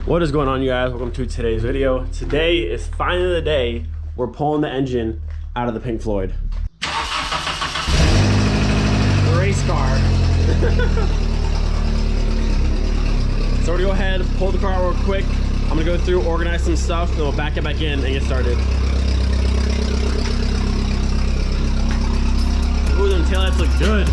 What is going on, you guys? Welcome to today's video. Today is finally the day we're pulling the engine out of the Pink Floyd. Race car. So we're gonna go ahead, pull the car out real quick. I'm gonna go through, organize some stuff, then we'll back it back in and get started. Ooh, them taillights look good.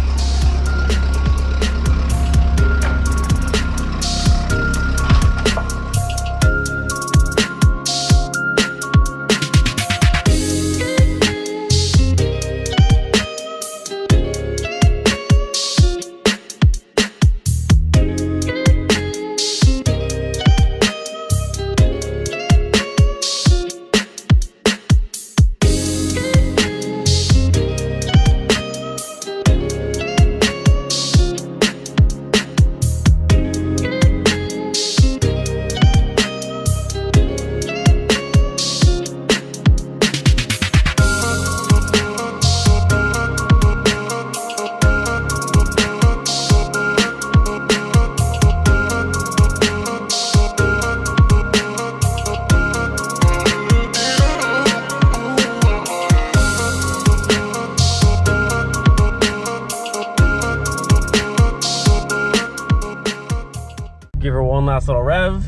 Give her one last little rev.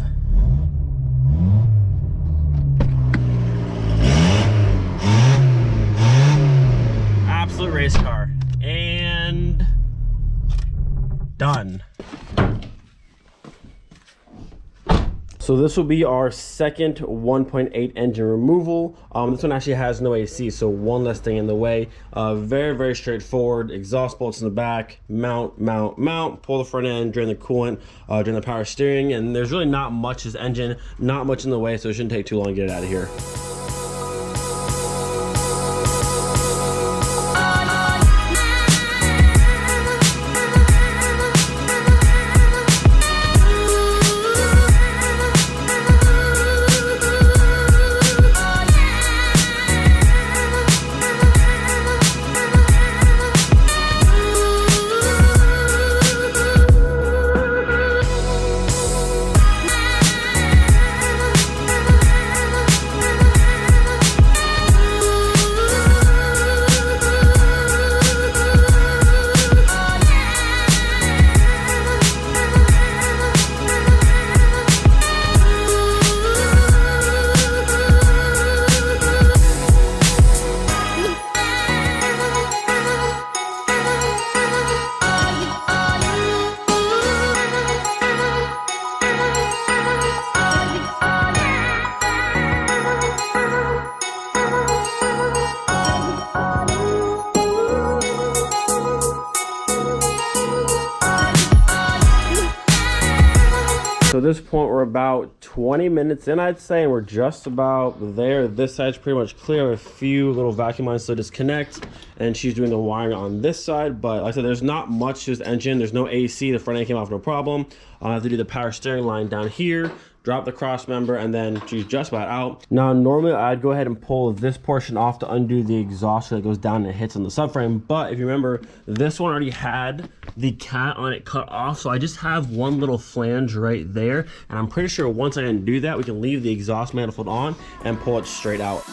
Absolute race car. And done. So this will be our second 1.8 engine removal. This one actually has no AC, so one less thing in the way. Very straightforward. Exhaust bolts in the back, mount, pull the front end, drain the coolant, drain the power steering, and there's really not much this engine, not much in the way, so it shouldn't take too long to get it out of here. So at this point, we're about 20 minutes in, I'd say, and we're just about there. This side's pretty much clear. A few little vacuum lines to disconnect, and she's doing the wiring on this side. But like I said, there's not much to this engine. There's no AC. The front end came off no problem. I have to do the power steering line down here, drop the cross member, and then she's just about out. Now, normally I'd go ahead and pull this portion off to undo the exhaust so that goes down and hits on the subframe. But if you remember, this one already had the cat on it cut off, so I just have one little flange right there, and I'm pretty sure once I undo that, we can leave the exhaust manifold on and pull it straight out.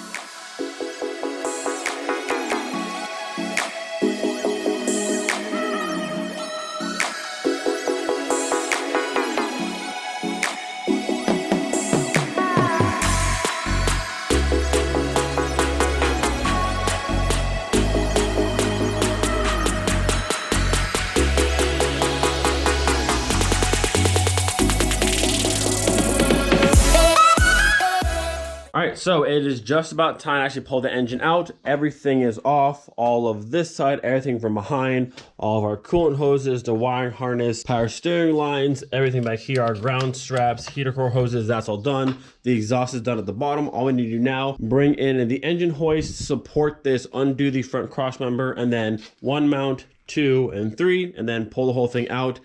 All right, so it is just about time to actually pull the engine out. Everything is off, all of this side, everything from behind, all of our coolant hoses, the wiring harness, power steering lines, everything back here, our ground straps, heater core hoses, that's all done. The exhaust is done at the bottom. All we need to do now, bring in the engine hoist, support this, undo the front cross member, and then 1 mount, 2, and 3, and then pull the whole thing out.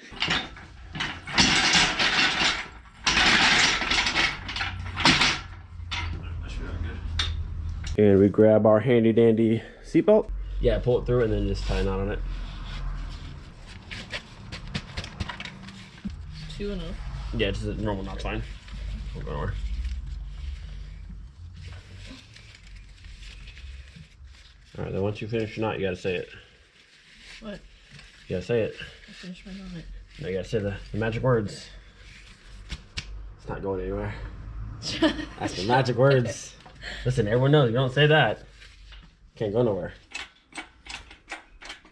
And we grab our handy dandy seatbelt. Yeah, pull it through and then just tie a knot on it. 2 enough? Yeah, just a normal knot's fine. We'll go nowhere. All right, then once you finish your knot, you gotta say it. What? You gotta say it. I finished my knot. Now you gotta say the magic words. It's not going anywhere. That's the magic words. Listen, everyone knows you don't say that. Can't go nowhere.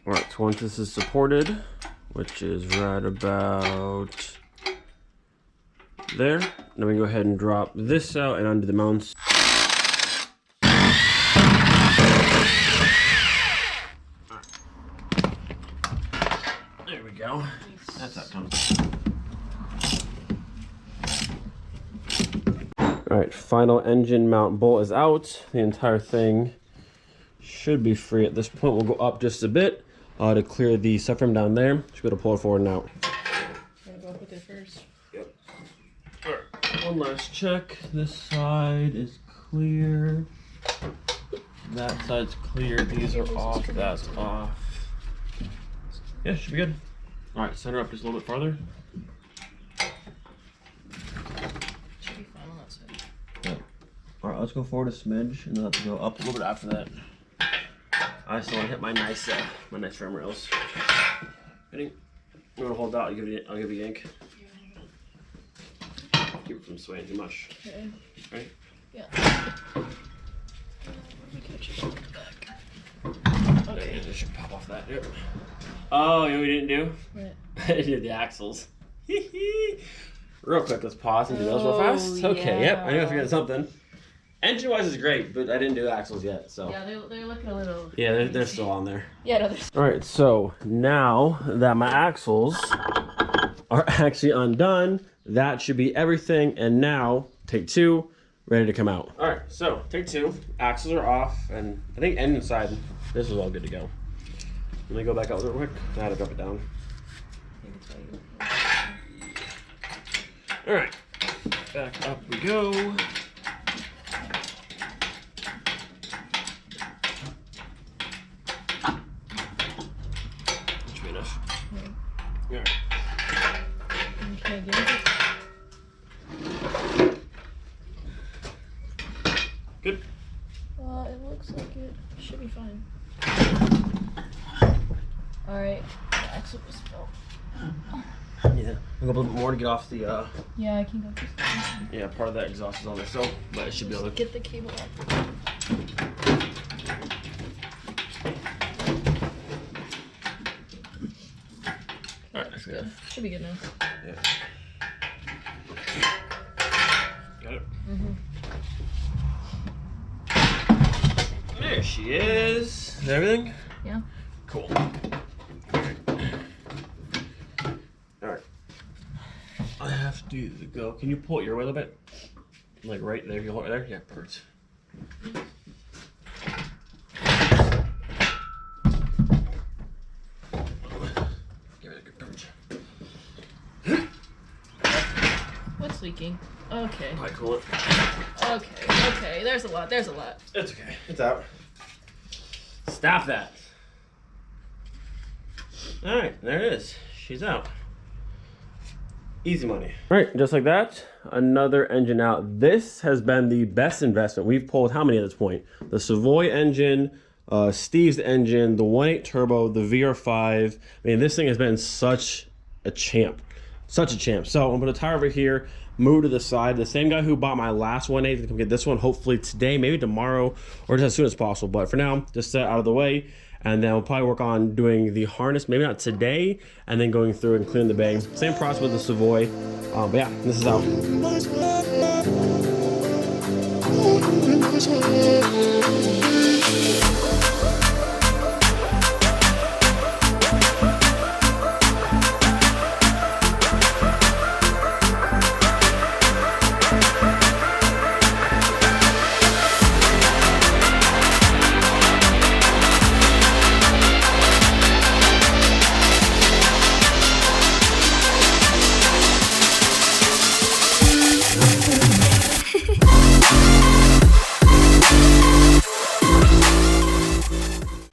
All right, so once this is supported, which is right about there, then we go ahead and drop this out and undo the mounts. There we go. That's how it comes. All right, final engine mount bolt is out. The entire thing should be free at this point. We'll go up just a bit to clear the subframe down there. Should be able to pull it forward and out. Gotta go up with it first. Yep. All right, one last check. This side is clear. That side's clear. These are off. That's off. Yeah, should be good. All right, center up just a little bit farther. Should be fine on that side. Yep. All right, let's go forward a smidge, and then let's go up a little bit after that. I still want to hit my nice frame rails. Ready? You want to hold that? I'll give you a yank. Keep it from swaying too much. Okay. Ready? Yeah. Let me catch it back. Okay. It should pop off that. Yep. Oh, you know what we didn't do? What? I did the axles. Real quick, let's pause and do those real fast. Okay, yep. I knew I forgot something. Engine-wise is great, but I didn't do axles yet, so. Yeah, they're looking a little. Yeah, they're still on there. Yeah, no, they're. All right, so now that my axles are actually undone, that should be everything. And now, take two, ready to come out. All right, so take two. Axles are off, and I think engine side, this is all good to go. Let me go back out real quick. I had to drop it down. All right, back up we go. That should be enough. All right. Okay, good. Good. It looks like it should be fine. All right, the axle was built. Yeah, we'll go a little bit more to get off the. Yeah, I can go this way. Yeah, part of that exhaust is on there, so but it should be able to. Get the cable out. Alright, that's good. Should be good now. Yeah. Got it. There she is. Is that everything? Yeah. Cool. Alright. I have to go. Can you pull it your way a little bit? Like right there, you hold it there? Yeah, perfect. Give it a good punch. What's leaking? Okay. I cool it. Okay. There's a lot. It's okay. It's out. Stop that. Alright, there it is. She's out. Easy money. Alright, just like that, another engine out. This has been the best investment. We've pulled how many at this point? The Savoy engine, Steve's engine, the 1.8 turbo, the VR5. I mean, this thing has been such a champ. Such a champ. So I'm gonna put a tire over here, move to the side. The same guy who bought my last 1.8 is gonna come get this one hopefully today, maybe tomorrow, or just as soon as possible. But for now, just set it out of the way. And then we'll probably work on doing the harness, maybe not today, and then going through and cleaning the bang. Same process with the Savoy. But yeah, this is out.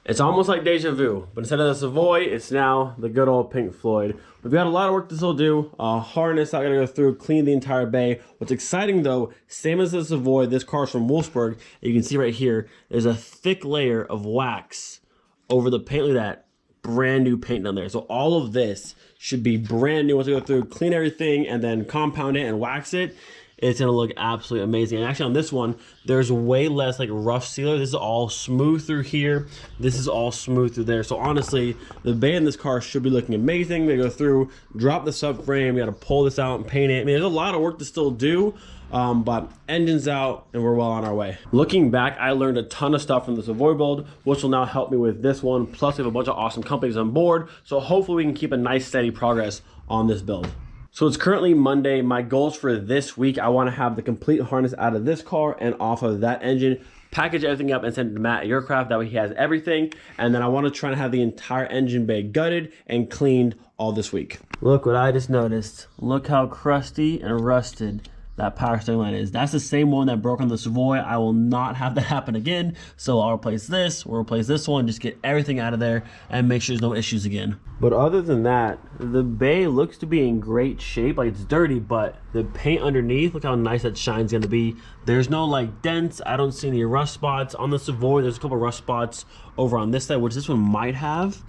It's almost like deja vu, but instead of the Savoy, it's now the good old Pink Floyd. We've got a lot of work to still do. Harness, I gotta go through, clean the entire bay. What's exciting though, same as the Savoy, this car's from Wolfsburg. You can see right here, there's a thick layer of wax over the paint like that. Brand new paint down there. So all of this should be brand new once we go through, clean everything, and then compound it and wax it. It's gonna look absolutely amazing. And actually on this one, there's way less like rough sealer. This is all smooth through here. This is all smooth through there. So honestly, the bay in this car should be looking amazing. We go through, drop the subframe, we gotta pull this out and paint it. I mean, there's a lot of work to still do, but engine's out and we're well on our way. Looking back, I learned a ton of stuff from the Savoy build, which will now help me with this one. Plus we have a bunch of awesome companies on board. So hopefully we can keep a nice steady progress on this build. So it's currently Monday. My goals for this week, I want to have the complete harness out of this car and off of that engine, package everything up and send it to Matt at Aircraft. That way he has everything. And then I want to try to have the entire engine bay gutted and cleaned all this week. Look what I just noticed. Look how crusty and rusted that power steering line is. That's the same one that broke on the Savoy. I will not have that happen again. So I'll replace this, we'll replace this one, just get everything out of there and make sure there's no issues again. But other than that, the bay looks to be in great shape. Like, it's dirty, but the paint underneath, look how nice that shine's gonna be. There's no like dents. I don't see any rust spots. On the Savoy, there's a couple rust spots over on this side, which this one might have.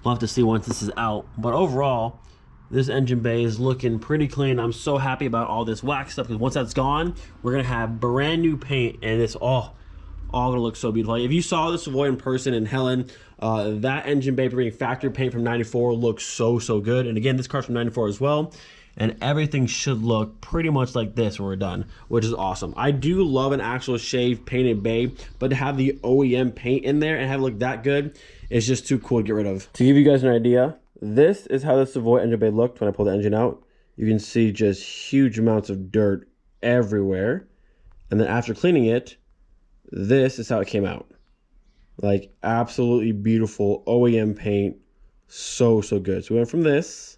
We'll have to see once this is out. But overall, this engine bay is looking pretty clean. I'm so happy about all this wax stuff because once that's gone, we're gonna have brand new paint and it's all gonna look so beautiful. Like, if you saw the Savoy in person in Helen, that engine bay bringing factory paint from 94 looks so good. And again, this car's from 94 as well. And everything should look pretty much like this when we're done, which is awesome. I do love an actual shaved painted bay, but to have the OEM paint in there and have it look that good is just too cool to get rid of. To give you guys an idea, this is how the Savoy engine bay looked when I pulled the engine out. You can see just huge amounts of dirt everywhere. And then after cleaning it, this is how it came out. Like, absolutely beautiful OEM paint. So good. So we went from this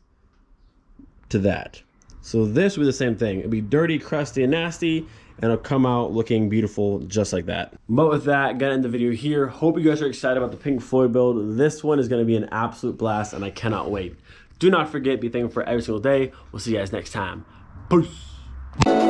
to that. So this would be the same thing. It'd be dirty, crusty, and nasty, and it'll come out looking beautiful just like that. But with that, gonna end the video here. Hope you guys are excited about the Pink Floyd build. This one is gonna be an absolute blast, and I cannot wait. Do not forget, be thankful for every single day. We'll see you guys next time. Peace.